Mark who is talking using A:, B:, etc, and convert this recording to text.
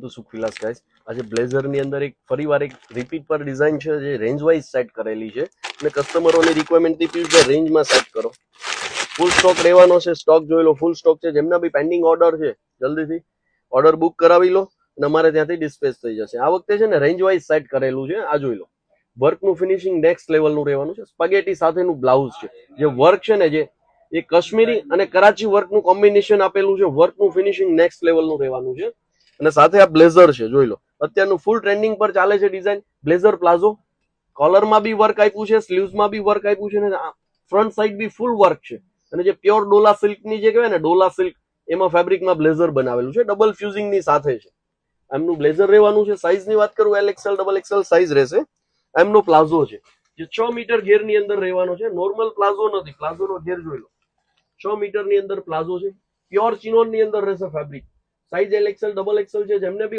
A: તો સુખવિલાસ ગાઈસ, આજે બ્લેઝર ની અંદર એક ફરીવાર એક રિપીટ પર ડિઝાઇન છે જે રેન્જ વાઇઝ સેટ કરેલી છે અને કસ્ટમરોની રિક્વાયરમેન્ટ થી પીસ રેન્જમાં સેટ કરો. ફૂલ સ્ટોક રહેવાનો છે. સ્ટોક જોઈ લો, ફૂલ સ્ટોક છે. જેમના બી પેન્ડિંગ ઓર્ડર છે જલ્દીથી ઓર્ડર બુક કરાવી લો અને અમારે ત્યાંથી ડિસ્પેચ થઈ જશે. આ વખતે છે ને રેન્જ વાઇઝ સેટ કરેલું છે. આ જોઈ લો, વર્કનું ફિનિશિંગ નેક્સ્ટ લેવલનું રહેવાનું છે. સ્પગેટી સાથેનું બ્લાઉઝ છે. જે વર્ક છે ને, જે એ કાશ્મીરી અને કરાચી વર્કનું કોમ્બિનેશન આપેલું છે. વર્કનું ફિનિશિંગ નેક્સ્ટ લેવલનું રહેવાનું છે. અને સાથે આ બ્લેઝર છે, જોઈ લો, અત્યારનું ફૂલ ટ્રેન્ડિંગ પર ચાલે છે ડિઝાઇન બ્લેઝર પ્લાઝો. કોલરમાં બી વર્ક આપ્યું છે, સ્લીવ્સમાં બી વર્ક આપ્યું છે ને ફ્રન્ટ સાઈડ બી ફૂલ વર્ક છે. અને જે પ્યોર ડોલા સિલ્કની જે કહેવાય ને, ડોલા સિલ્ક, એમાં ફેબ્રિકમાં બ્લેઝર બનાવેલું છે. ડબલ ફ્યુઝિંગની સાથે છે. એમનું બ્લેઝર રહેવાનું છે. સાઇઝની વાત કરું, LXL XXL સાઇઝ રહેશે. એમનો પ્લાઝો છે જે 6 મીટર ઘેરની અંદર રહેવાનો છે. નોર્મલ પ્લાઝો નથી. પ્લાઝોનો ઘેર જોઈ લો, 6 મીટરની અંદર પ્લાઝો છે. પ્યોર ચિનોન ની અંદર રહેશે ફેબ્રિક. સાઇઝ LXL XXL છે. જેમને બી